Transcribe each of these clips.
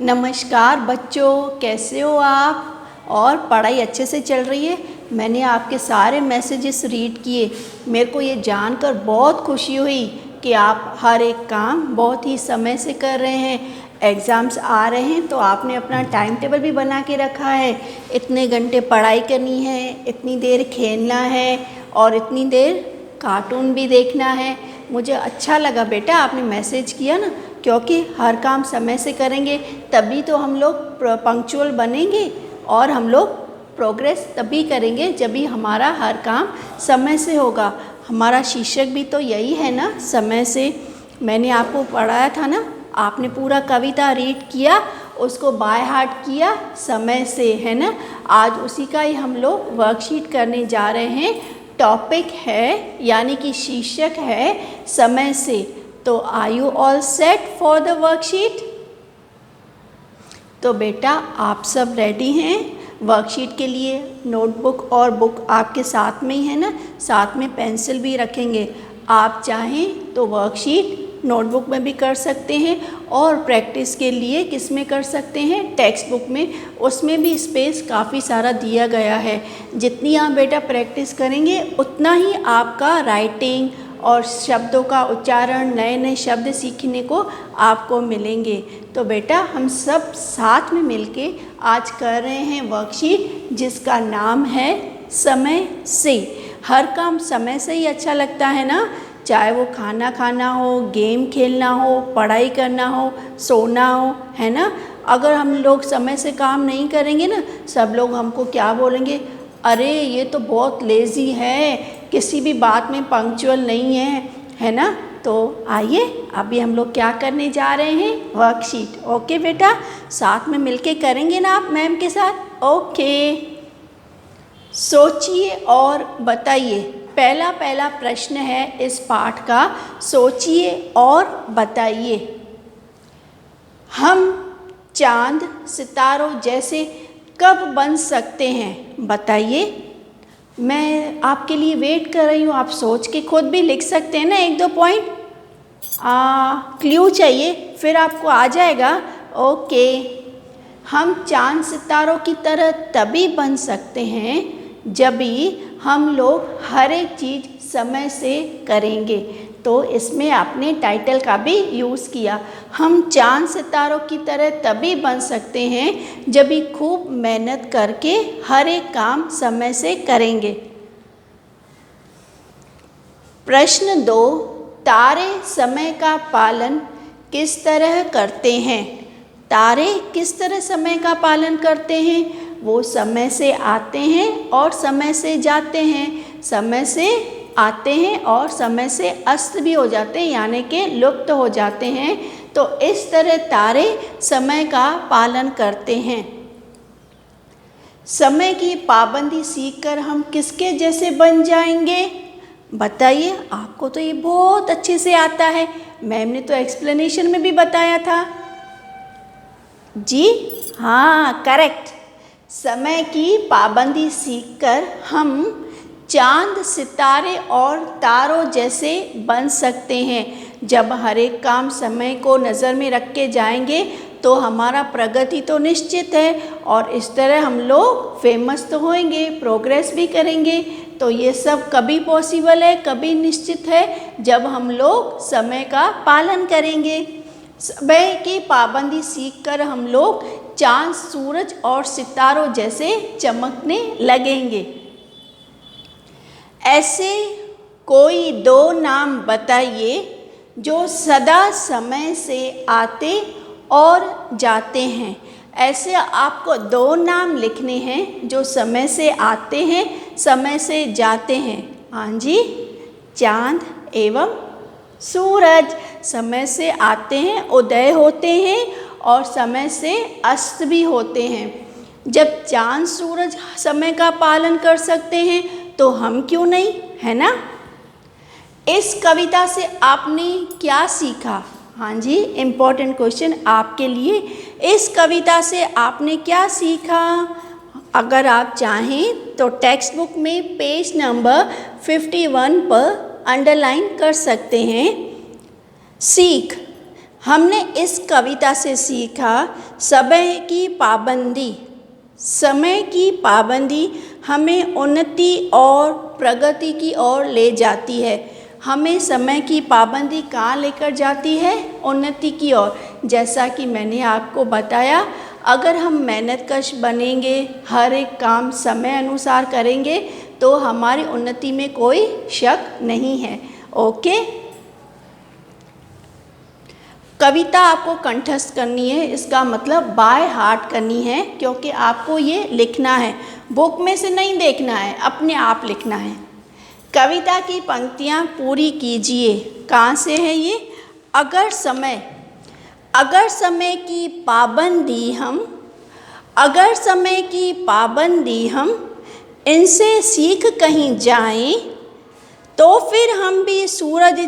नमस्कार बच्चों, कैसे हो आप? और पढ़ाई अच्छे से चल रही है? मैंने आपके सारे मैसेजेस रीड किए। मेरे को ये जानकर बहुत खुशी हुई कि आप हर एक काम बहुत ही समय से कर रहे हैं। एग्ज़ाम्स आ रहे हैं तो आपने अपना टाइम टेबल भी बना के रखा है। इतने घंटे पढ़ाई करनी है, इतनी देर खेलना है और इतनी देर कार्टून भी देखना है। मुझे अच्छा लगा बेटा आपने मैसेज किया ना, क्योंकि हर काम समय से करेंगे तभी तो हम लोग पंक्चुअल बनेंगे और हम लोग प्रोग्रेस तभी करेंगे जब भी हमारा हर काम समय से होगा। हमारा शीर्षक भी तो यही है ना, समय से। मैंने आपको पढ़ाया था ना, आपने पूरा कविता रीड किया, उसको बाय हार्ट किया समय से, है ना। आज उसी का ही हम लोग वर्कशीट करने जा रहे हैं। टॉपिक है यानी कि शीर्षक है समय से। तो are you all set for the worksheet? तो बेटा आप सब रेडी हैं वर्कशीट के लिए? नोटबुक और बुक आपके साथ में ही है ना, साथ में पेंसिल भी रखेंगे। आप चाहें तो वर्कशीट नोटबुक में भी कर सकते हैं और प्रैक्टिस के लिए किस में कर सकते हैं, टेक्स्ट बुक में। उसमें भी स्पेस काफ़ी सारा दिया गया है। जितनी आप बेटा प्रैक्टिस करेंगे उतना ही आपका राइटिंग और शब्दों का उच्चारण, नए नए शब्द सीखने को आपको मिलेंगे। तो बेटा हम सब साथ में मिलके आज कर रहे हैं वर्कशीट जिसका नाम है समय से। हर काम समय से ही अच्छा लगता है ना, चाहे वो खाना खाना हो, गेम खेलना हो, पढ़ाई करना हो, सोना हो, है ना। अगर हम लोग समय से काम नहीं करेंगे ना, सब लोग हमको क्या बोलेंगे, अरे ये तो बहुत लेज़ी है, किसी भी बात में पंक्चुअल नहीं है ना। तो आइए अभी हम लोग क्या करने जा रहे हैं, वर्कशीट। ओके बेटा, साथ में मिलके करेंगे ना आप मैम के साथ? ओके, सोचिए और बताइए। पहला प्रश्न है इस पाठ का, सोचिए और बताइए। हम चांद सितारों जैसे कब बन सकते हैं, बताइए। मैं आपके लिए वेट कर रही हूँ, आप सोच के खुद भी लिख सकते हैं ना, एक दो पॉइंट। क्ल्यू चाहिए फिर आपको आ जाएगा। ओके, हम चांद सितारों की तरह तभी बन सकते हैं जब भी हम लोग हर एक चीज़ समय से करेंगे। तो इसमें आपने टाइटल का भी यूज़ किया। हम चांद सितारों की तरह तभी बन सकते हैं जब भी खूब मेहनत करके हर एक काम समय से करेंगे। प्रश्न 2, तारे समय का पालन किस तरह करते हैं? तारे किस तरह समय का पालन करते हैं? वो समय से आते हैं और समय से जाते हैं, समय से आते हैं और समय से अस्त भी हो जाते हैं, यानी कि लुप्त हो जाते हैं। तो इस तरह तारे समय का पालन करते हैं। समय की पाबंदी सीखकर हम किसके जैसे बन जाएंगे, बताइए। आपको तो ये बहुत अच्छे से आता है, मैम ने तो एक्सप्लेनेशन में भी बताया था जी। हाँ, करेक्ट। समय की पाबंदी सीखकर हम चांद, सितारे और तारों जैसे बन सकते हैं। जब हर एक काम समय को नज़र में रख के जाएंगे तो हमारा प्रगति तो निश्चित है और इस तरह हम लोग फेमस तो होंगे, प्रोग्रेस भी करेंगे। तो ये सब कभी पॉसिबल है, कभी निश्चित है, जब हम लोग समय का पालन करेंगे। समय की पाबंदी सीखकर हम लोग चांद, सूरज और सितारों जैसे चमकने लगेंगे। ऐसे कोई 2 नाम बताइए जो सदा समय से आते और जाते हैं। ऐसे आपको 2 नाम लिखने हैं जो समय से आते हैं, समय से जाते हैं। हाँ जी, चांद एवं सूरज समय से आते हैं, उदय होते हैं और समय से अस्त भी होते हैं। जब चांद सूरज समय का पालन कर सकते हैं तो हम क्यों नहीं, है ना। इस कविता से आपने क्या सीखा? हाँ जी, इम्पोर्टेंट क्वेश्चन आपके लिए। इस कविता से आपने क्या सीखा? अगर आप चाहें तो टेक्स्ट बुक में पेज नंबर 51 पर अंडरलाइन कर सकते हैं। सीख, हमने इस कविता से सीखा समय की पाबंदी। समय की पाबंदी हमें उन्नति और प्रगति की ओर ले जाती है। हमें समय की पाबंदी कहाँ लेकर जाती है? उन्नति की ओर। जैसा कि मैंने आपको बताया, अगर हम मेहनतकश बनेंगे, हर एक काम समय अनुसार करेंगे, तो हमारी उन्नति में कोई शक नहीं है। ओके, कविता आपको कंठस्थ करनी है, इसका मतलब बाय हार्ट करनी है, क्योंकि आपको ये लिखना है, बुक में से नहीं देखना है, अपने आप लिखना है। कविता की पंक्तियाँ पूरी कीजिए। कहाँ से है ये? अगर समय की पाबंदी हम इनसे सीख कहीं जाएं, तो फिर हम भी सूरज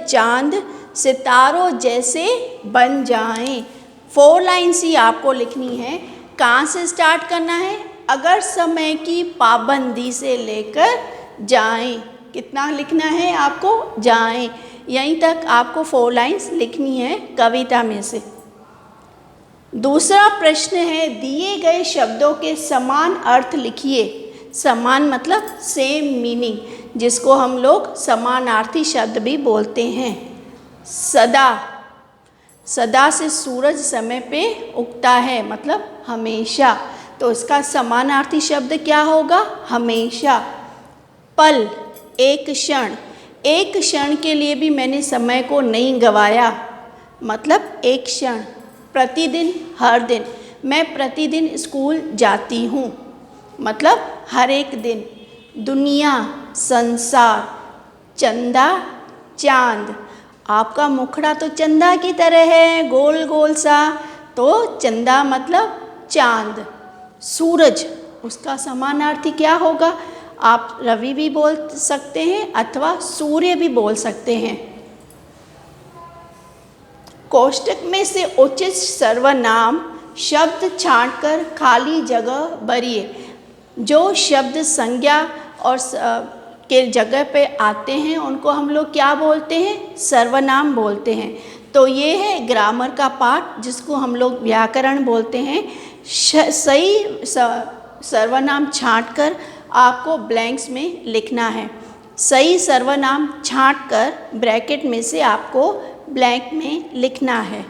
चांद सितारों जैसे बन जाएं। 4 लाइन्स ही आपको लिखनी है। कहाँ से स्टार्ट करना है? अगर समय की पाबंदी से लेकर जाएं। कितना लिखना है आपको? जाएं। यहीं तक आपको 4 लाइन्स लिखनी है कविता में से। दूसरा प्रश्न है, दिए गए शब्दों के समान अर्थ लिखिए। समान मतलब सेम मीनिंग, जिसको हम लोग समानार्थी शब्द भी बोलते हैं। सदा से सूरज समय पे उगता है, मतलब हमेशा, तो इसका समानार्थी शब्द क्या होगा? हमेशा। पल, एक क्षण के लिए भी मैंने समय को नहीं गवाया, मतलब एक क्षण। प्रतिदिन, हर दिन, मैं प्रतिदिन स्कूल जाती हूँ, मतलब हर एक दिन। दुनिया, संसार। चंदा, चांद। आपका मुखड़ा तो चंदा की तरह है, गोल गोल सा, तो चंदा मतलब चांद। सूरज, उसका समानार्थी क्या होगा? आप रवि भी बोल सकते हैं अथवा सूर्य भी बोल सकते हैं। कोष्टक में से उचित सर्वनाम शब्द छांटकर खाली जगह भरिए। जो शब्द संज्ञा और के जगह पे आते हैं उनको हम लोग क्या बोलते हैं? सर्वनाम बोलते हैं। तो ये है ग्रामर का पार्ट, जिसको हम लोग व्याकरण बोलते हैं। सही सर्वनाम छांटकर आपको ब्लैंक्स में लिखना है। सही सर्वनाम छांटकर ब्रैकेट में से आपको ब्लैंक में लिखना है।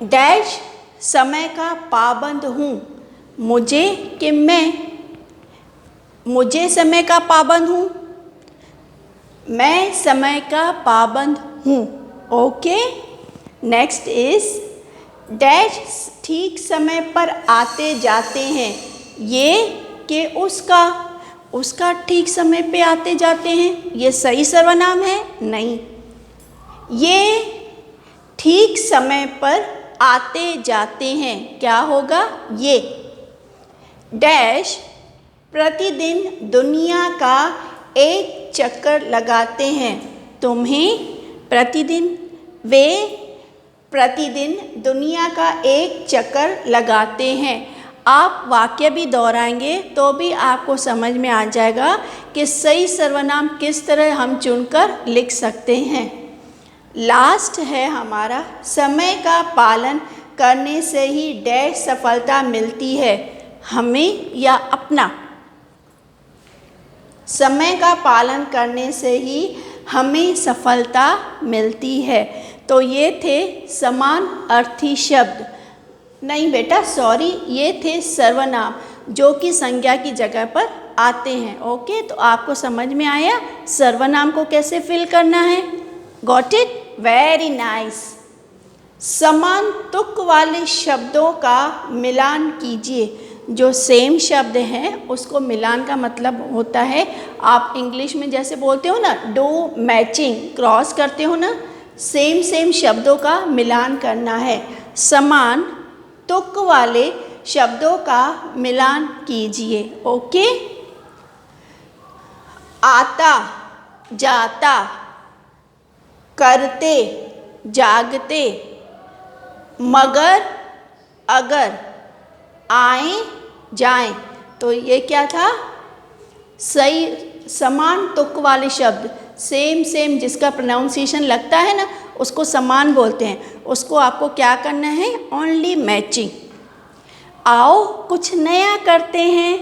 डैश समय का पाबंद हूँ। मुझे समय का पाबंद हूँ। मैं समय का पाबंद हूँ। ओके, नेक्स्ट इज डैश ठीक समय पर आते जाते हैं। ये कि उसका ठीक समय पे आते जाते हैं, ये सही सर्वनाम है? नहीं। ये ठीक समय पर आते जाते हैं, क्या होगा? ये डैश प्रतिदिन दुनिया का एक चक्कर लगाते हैं। वे प्रतिदिन दुनिया का एक चक्कर लगाते हैं। आप वाक्य भी दोहराएंगे तो भी आपको समझ में आ जाएगा कि सही सर्वनाम किस तरह हम चुनकर लिख सकते हैं। लास्ट है हमारा, समय का पालन करने से ही डैश सफलता मिलती है, हमें या अपना। समय का पालन करने से ही हमें सफलता मिलती है। तो ये थे समान अर्थी शब्द। नहीं बेटा, सॉरी, ये थे सर्वनाम जो कि संज्ञा की जगह पर आते हैं। ओके, तो आपको समझ में आया सर्वनाम को कैसे फिल करना है? Got it? Very nice. समान तुक वाले शब्दों का मिलान कीजिए। जो सेम शब्द हैं उसको मिलान का मतलब होता है, आप इंग्लिश में जैसे बोलते हो ना, डू मैचिंग, क्रॉस करते हो ना, सेम शब्दों का मिलान करना है। समान तुक वाले शब्दों का मिलान कीजिए। ओके, आता, जाता, करते, जागते, मगर, अगर, आए, जाएं। तो ये क्या था? सही समान तुक वाले शब्द। सेम सेम जिसका प्रोनाउंसिएशन लगता है ना उसको समान बोलते हैं, उसको आपको क्या करना है, ओनली मैचिंग। आओ कुछ नया करते हैं।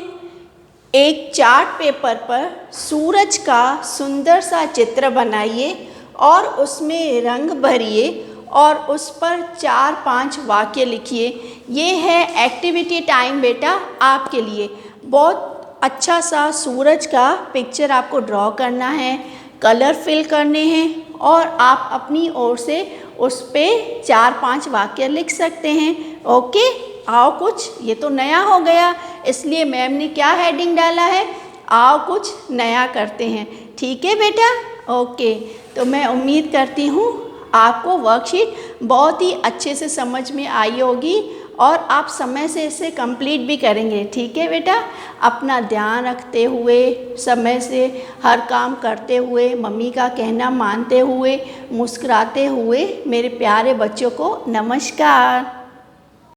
एक चार्ट पेपर पर सूरज का सुंदर सा चित्र बनाइए और उसमें रंग भरिए और उस पर 4-5 वाक्य लिखिए। ये है एक्टिविटी टाइम बेटा आपके लिए। बहुत अच्छा सा सूरज का पिक्चर आपको ड्रॉ करना है, कलर फिल करने हैं और आप अपनी ओर से उस पर 4-5 वाक्य लिख सकते हैं। ओके, आओ कुछ, ये तो नया हो गया इसलिए मैम ने क्या हेडिंग डाला है, आओ कुछ नया करते हैं। ठीक है बेटा, ओके। तो मैं उम्मीद करती हूँ आपको वर्कशीट बहुत ही अच्छे से समझ में आई होगी और आप समय से इसे कंप्लीट भी करेंगे। ठीक है बेटा, अपना ध्यान रखते हुए, समय से हर काम करते हुए, मम्मी का कहना मानते हुए, मुस्कुराते हुए मेरे प्यारे बच्चों को नमस्कार।